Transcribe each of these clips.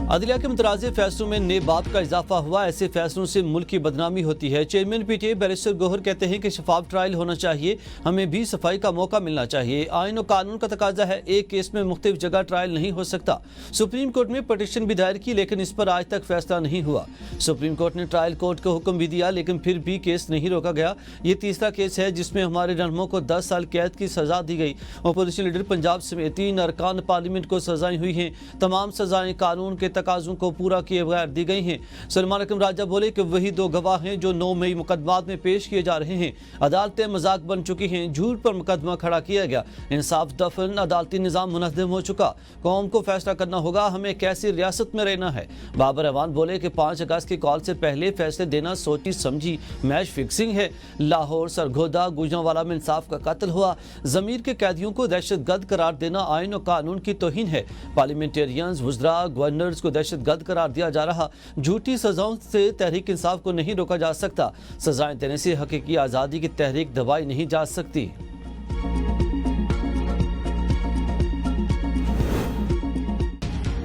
عدلیہ کے مترازع فیصلوں میں نئے باب کا اضافہ ہوا، ایسے فیصلوں سے ملک کی بدنامی ہوتی ہے۔ Chairman P T I barrister Gohar کہتے ہیں کہ شفاف ٹرائل ہونا چاہیے، ہمیں بھی صفائی کا موقع ملنا چاہیے۔ آئین و قانون کا تقاضا ہے، ایک کیس میں مختلف جگہ ٹرائل نہیں ہو سکتا۔ سپریم کورٹ میں پٹیشن بھی دائر کی لیکن اس پر آج تک فیصلہ نہیں ہوا۔ سپریم کورٹ نے ٹرائل کورٹ کو حکم بھی دیا لیکن پھر بھی کیس نہیں روکا گیا۔ یہ تیسرا کیس ہے جس میں ہمارے رہنماؤں کو 10 سال قید کی سزا دی گئی۔ اپوزیشن لیڈر پنجاب سمیت 3 ارکان پارلیمنٹ کو سزائیں ہوئی ہیں۔ تمام سزائیں قانون کے تقاضوں کو پورا کیے بغیر دی گئی ہیں۔ سلمان اکرم راجہ بولے کہ وہی 2 گواہ ہیں جو 9 مئی مقدمات میں پیش کیے جا رہے ہیں۔ عدالتیں مذاق بن چکی ہیں، جھوٹ پر مقدمہ کھڑا کیا گیا، انصاف دفن، عدالتی نظام منہدم ہو چکا۔ قوم کو فیصلہ کرنا ہوگا ہمیں کیسی ریاست میں رہنا ہے۔ بابر اعوان بولے کہ 5 اگست کی کال سے پہلے فیصلے دینا سوچی سمجھی میچ فکسنگ ہے۔ لاہور، سرگودا، گوجرانوالا میں انصاف کا قتل ہوا۔ ضمیر کے قیدیوں کو دہشت گرد قرار دینا آئین و قانون کی توہین ہے۔ پارلیمنٹیرینز، وزراء، گورنرز کو دہشت گرد قرار دیا جا رہا۔ جھوٹی سزاؤں سے تحریک انصاف کو نہیں روکا جا سکتا۔ سزائیں دینے سے حقیقی آزادی کی تحریک دبائی نہیں جا سکتی۔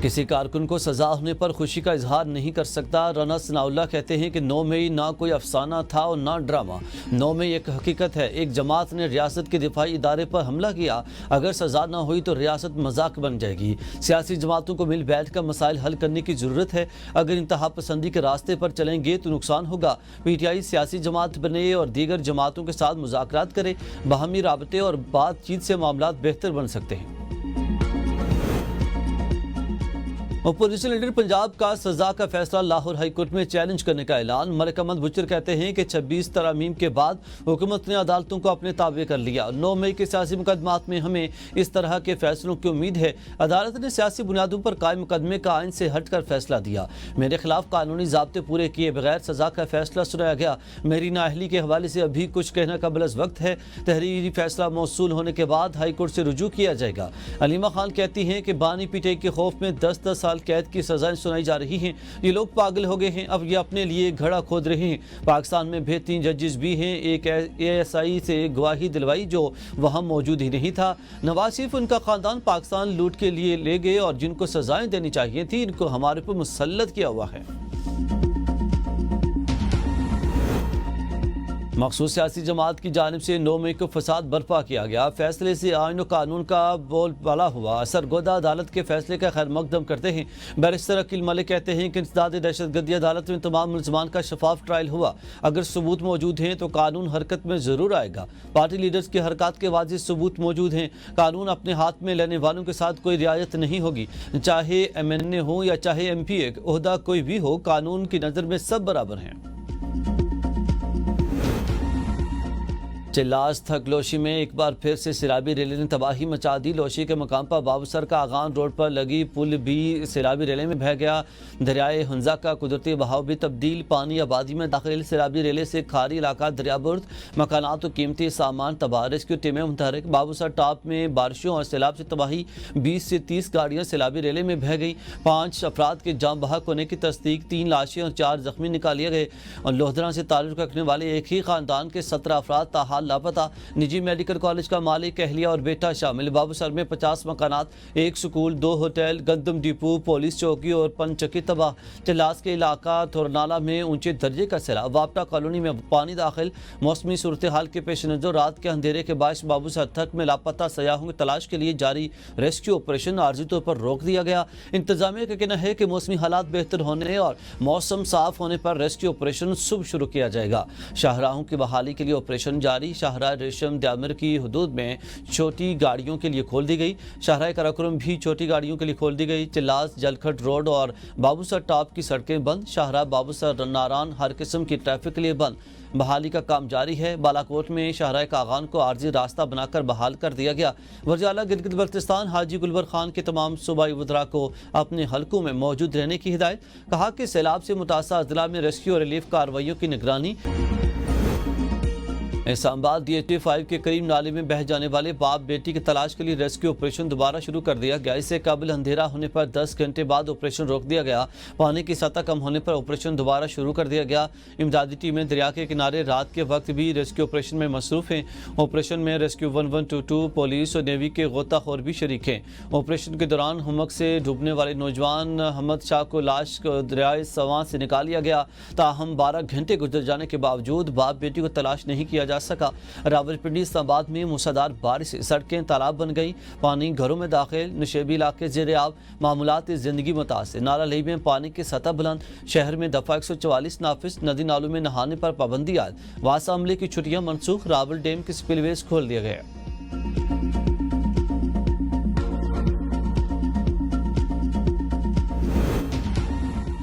کسی کارکن کو سزا ہونے پر خوشی کا اظہار نہیں کر سکتا۔ رانا ثناء اللہ کہتے ہیں کہ 9 مئی نہ کوئی افسانہ تھا اور نہ ڈرامہ۔ 9 مئی ایک حقیقت ہے۔ ایک جماعت نے ریاست کے دفاعی ادارے پر حملہ کیا۔ اگر سزا نہ ہوئی تو ریاست مذاق بن جائے گی۔ سیاسی جماعتوں کو مل بیٹھ کر مسائل حل کرنے کی ضرورت ہے۔ اگر انتہا پسندی کے راستے پر چلیں گے تو نقصان ہوگا۔ پی ٹی آئی سیاسی جماعت بنے اور دیگر جماعتوں کے ساتھ مذاکرات کرے۔ باہمی رابطے اور بات چیت سے معاملات بہتر بن سکتے ہیں۔ اپوزیشن لیڈر پنجاب کا سزا کا فیصلہ لاہور ہائی کورٹ میں چیلنج کرنے کا اعلان۔ ملک احمد بچر کہتے ہیں کہ 26 ترامیم کے بعد حکومت نے عدالتوں کو اپنے تابع کر لیا۔ 9 مئی کے سیاسی مقدمات میں ہمیں اس طرح کے فیصلوں کی امید ہے۔ عدالت نے سیاسی بنیادوں پر قائم مقدمے کا آئین سے ہٹ کر فیصلہ دیا۔ میرے خلاف قانونی ضابطے پورے کیے بغیر سزا کا فیصلہ سنایا گیا۔ میری نااہلی کے حوالے سے ابھی کچھ کہنا قبل از وقت ہے۔ تحریری فیصلہ موصول ہونے کے بعد ہائی کورٹ سے رجوع کیا جائے گا۔ علیمہ خان کہتی ہیں کہ بانی پی ٹی آئی کے خوف میں 10 سال قید کی سزائیں سنائی جا رہی ہیں۔ یہ لوگ پاگل ہو گئے ہیں، اب یہ اپنے لیے گھڑا کھود رہے ہیں۔ پاکستان میں بہترین ججز بھی ہیں۔ ایک ASI سے گواہی دلوائی جو وہاں موجود ہی نہیں تھا۔ نواز شریف ان کا خاندان پاکستان لوٹ کے لیے لے گئے اور جن کو سزائیں دینی چاہیے تھی ان کو ہمارے پر مسلط کیا ہوا ہے۔ مخصوص سیاسی جماعت کی جانب سے 9 مئی کو فساد برپا کیا گیا۔ فیصلے سے آئین و قانون کا بول بالا ہوا۔ سرگودا عدالت کے فیصلے کا خیر مقدم کرتے ہیں۔ بیرسٹر عقیل ملک کہتے ہیں کہ انسداد دہشت گردی عدالت میں تمام ملزمان کا شفاف ٹرائل ہوا۔ اگر ثبوت موجود ہیں تو قانون حرکت میں ضرور آئے گا۔ پارٹی لیڈرز کی حرکات کے واضح ثبوت موجود ہیں۔ قانون اپنے ہاتھ میں لینے والوں کے ساتھ کوئی رعایت نہیں ہوگی، چاہے MNA ہو یا چاہے MP، عہدہ کوئی بھی ہو، قانون کی نظر میں سب برابر ہیں۔ چلاس تھک لوشی میں ایک بار پھر سے سیلابی ریلے نے تباہی مچا دی۔ لوشی کے مقام پر بابوسر کا آغان روڈ پر لگی پل بھی سیلابی ریلے میں بہہ گیا۔ دریائے ہنزا کا قدرتی بہاؤ بھی تبدیل، پانی آبادی میں داخل۔ سیلابی ریلے سے کھاری علاقہ دریا برد، مکانات و قیمتی سامان تباہ، ریسکیو ٹیمیں متحرک۔ بابوسر ٹاپ میں بارشوں اور سیلاب سے تباہی، 20 سے 30 گاڑیاں سیلابی ریلے میں بہہ گئی۔ 5 افراد کے جاں بحق ہونے کی تصدیق، 3 لاشیں اور 4 زخمی نکالے گئے۔ اور لودھرا سے تعلق رکھنے والے ایک ہی خاندان کے 17 افراد تاحال لاپتہ۔ نجی میڈیکل کالج کا مالک، اہلیہ اور بیٹا شامل۔ بابوسر میں 50 مکانات، 1 سکول، 2 ہوٹل، گندم ڈپو، پولیس چوکی اور پن چکی تباہ۔ چلاس کے علاقہ تھورنالہ میں اونچے درجے کا سیلاب۔ واپٹا کالونی میں پانی داخل۔ موسمی صورتحال کے پیش نظر رات کے اندھیرے کے باعث بابوسر تھک میں لاپتہ سیاحوں کی تلاش کے لیے جاری ریسکیو آپریشن عارضی طور پر روک دیا گیا۔ انتظامیہ کا کہنا ہے کہ موسمی حالات بہتر ہونے اور موسم صاف ہونے پر ریسکیو آپریشن صبح شروع کیا جائے گا۔ شاہراہوں کی بحالی کے لیے آپریشن جاری۔ شاہراہ ریشم دیامر کی حدود میں چھوٹی گاڑیوں کے لیے کھول دی گئی۔ شاہراہ کراکرم بھی چھوٹی گاڑیوں کے لیے کھول دی گئی۔ چلاس جلکھٹ روڈ اور بابوسر ٹاپ کی سڑکیں بند۔ شاہراہ بابوسر ناران ہر قسم کی ٹریفک کے لیے بند۔ بحالی کا کام جاری ہے۔ بالاکوٹ میں شاہراہ کاغان کو عارضی راستہ بنا کر بحال کر دیا گیا۔ وزیر گلگت بلتستان حاجی گلبر خان کے تمام صوبائی وزراء کو اپنے حلقوں میں موجود رہنے کی ہدایت۔ کہا کہ سیلاب سے متاثرہ اضلاع میں ریسکیو اور ریلیف کارروائیوں کی نگرانی اسلام آباد DH-5 کے قریب نالے میں بہہ جانے والے باپ بیٹی کی تلاش کے لیے ریسکیو آپریشن دوبارہ شروع کر دیا گیا۔ اس سے قبل اندھیرا ہونے پر 10 گھنٹے بعد آپریشن روک دیا گیا۔ پانی کی سطح کم ہونے پر آپریشن دوبارہ شروع کر دیا گیا۔ امدادی ٹیمیں دریا کے کنارے رات کے وقت بھی ریسکیو آپریشن میں مصروف ہیں۔ آپریشن میں ریسکیو 1122 پولیس اور نیوی کے غوطہ خور بھی شریک ہیں۔ آپریشن کے دوران ہمک سے ڈوبنے والے نوجوان حمد شاہ کو لاش کو دریائے سواں سے نکال لیا گیا، تاہم 12 گھنٹے گزر جانے کے باوجود باپ بیٹی کو تلاش نہیں کیا جا سکا۔ راولپنڈی اسلام آباد میں موسلادھار بارش سے سڑکیں تالاب بن گئی، پانی گھروں میں داخل، نشیبی علاقے زیر آب، معمولات زندگی متاثر۔ نالہ لئی میں پانی کی سطح بلند، شہر میں دفعہ 144 نافذ، ندی نالوں میں نہانے پر پابندی عائد، واسا عملے کی چھٹیاں منسوخ، راول ڈیم کے سپل ویز کھول دیے گئے۔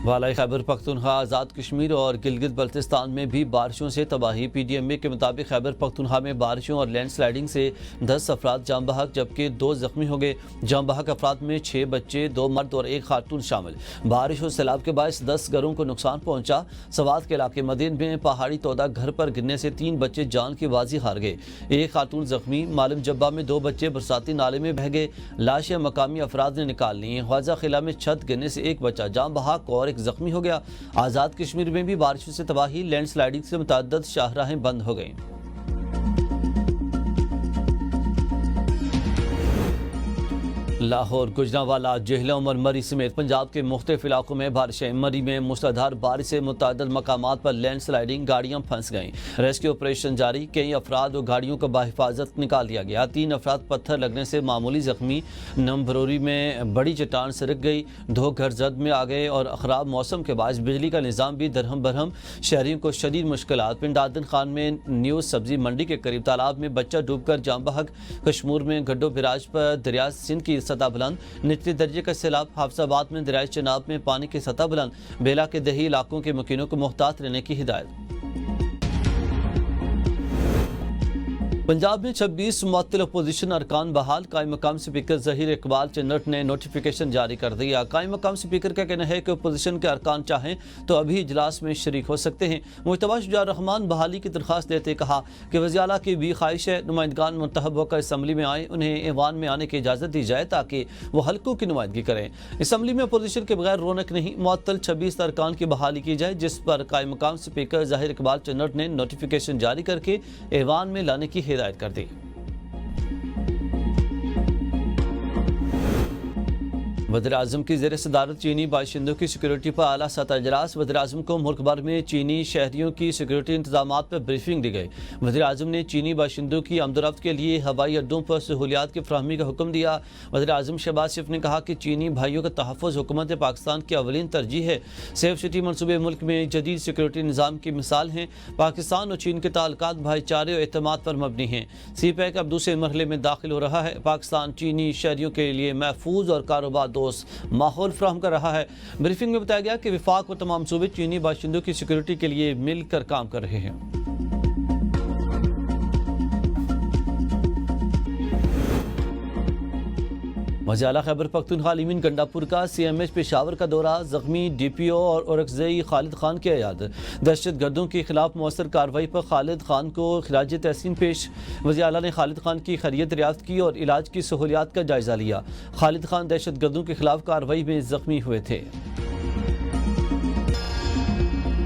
بالائی خیبر پختونخوا، آزاد کشمیر اور گلگت بلتستان میں بھی بارشوں سے تباہی۔ PDMA کے مطابق خیبر پختونخوا میں بارشوں اور لینڈ سلائیڈنگ سے 10 افراد جاں بحق جبکہ 2 زخمی ہو گئے۔ جاں بحق افراد میں 6 بچے، 2 مرد اور 1 خاتون شامل۔ بارش اور سیلاب کے باعث 10 گھروں کو نقصان پہنچا۔ سوات کے علاقے مدین میں پہاڑی تودہ گھر پر گرنے سے 3 بچے جان کی بازی ہار گئے، 1 خاتون زخمی۔ معلم جبہ میں 2 بچے برساتی نالے میں بہہ گئے، لاشیں مقامی افراد نے نکال لی۔ خواجہ خلا میں چھت گرنے سے 1 بچہ جاں بحق اور 1 زخمی ہو گیا۔ آزاد کشمیر میں بھی بارشوں سے تباہی، لینڈ سلائیڈنگ سے متعدد شاہراہیں بند ہو گئیں۔ لاہور، گجرانوالہ، جہلم اور مری سمیت پنجاب کے مختلف علاقوں میں بارشیں۔ مری میں موسلادھار بارش سے متعدد مقامات پر لینڈ سلائیڈنگ، گاڑیاں پھنس گئیں۔ ریسکیو آپریشن جاری، کئی افراد اور گاڑیوں کو بحفاظت نکال دیا گیا۔ 3 افراد پتھر لگنے سے معمولی زخمی۔ نمبروری میں بڑی چٹان سرک گئی، 2 گھر زد میں آ گئے اور خراب موسم کے باعث بجلی کا نظام بھی درہم برہم، شہریوں کو شدید مشکلات۔ پنڈ آدن خان میں نیو سبزی منڈی کے قریب تالاب میں بچہ ڈوب کر جاں بحق۔ کشمور میں گڈو براج پر دریا سندھ کی سطح بلند، نچلے درجے کا سیلاب۔ حافظ آباد میں دریائے چناب میں پانی کی سطح بلند، بیلا کے دیہی علاقوں کے مکینوں کو محتاط رہنے کی ہدایت۔ پنجاب میں 26 معطل اپوزیشن ارکان بحال، قائم مقام اسپیکر ظہیر اقبال چنٹ نے نوٹیفیکیشن جاری کر دیا۔ قائم مقام اسپیکر کا کہنا ہے کہ اپوزیشن کے ارکان چاہیں تو ابھی اجلاس میں شریک ہو سکتے ہیں۔ مجتبیٰ شجاع الرحمان بحالی کی درخواست دیتے کہا کہ وزیر اعلیٰ کی بھی خواہش ہے نمائندگان منتخب ہو کر اسمبلی میں آئیں، انہیں ایوان میں آنے کی اجازت دی جائے تاکہ وہ حلقوں کی نمائندگی کریں۔ اسمبلی میں اپوزیشن کے بغیر رونق نہیں، معطل 26 ارکان کی بحالی کی جائے، جس پر قائم مقام اسپیکر ظہیر اقبال چنٹ نے نوٹیفیکیشن جاری کر کے ایوان میں لانے کی ہدایت کر دی۔ وزیراعظم کی زیر صدارت چینی باشندوں کی سیکیورٹی پر اعلیٰ سطح اجلاس۔ وزیراعظم کو ملک بھر میں چینی شہریوں کی سیکیورٹی انتظامات پر بریفنگ دی گئی۔ وزیراعظم نے چینی باشندوں کی آمد و رفت کے لیے ہوائی اڈوں پر سہولیات کی فراہمی کا حکم دیا۔ وزیراعظم شہباز شریف نے کہا کہ چینی بھائیوں کا تحفظ حکومت پاکستان کی اولین ترجیح ہے۔ سیف سٹی منصوبے ملک میں جدید سیکیورٹی نظام کی مثال ہیں۔ پاکستان اور چین کے تعلقات بھائی چارے اور اعتماد پر مبنی ہیں۔ سی پیک اب دوسرے مرحلے میں داخل ہو رہا ہے۔ پاکستان چینی شہریوں کے لیے محفوظ اور کاروبار دوست ماحول فراہم کر رہا ہے۔ بریفنگ میں بتایا گیا کہ وفاق اور تمام صوبے چینی باشندوں کی سیکیورٹی کے لیے مل کر کام کر رہے ہیں۔ وزیر اعلیٰ خیبر پختونخوا لیمن گنڈاپور کا CMH پشاور کا دورہ، زخمی DPO اور اورکزئی خالد خان کی عیادت۔ دہشت گردوں کے خلاف مؤثر کارروائی پر خالد خان کو خراج تحسین پیش۔ وزیر اعلیٰ نے خالد خان کی خیریت دریافت کی اور علاج کی سہولیات کا جائزہ لیا۔ خالد خان دہشت گردوں کے خلاف کارروائی میں زخمی ہوئے تھے۔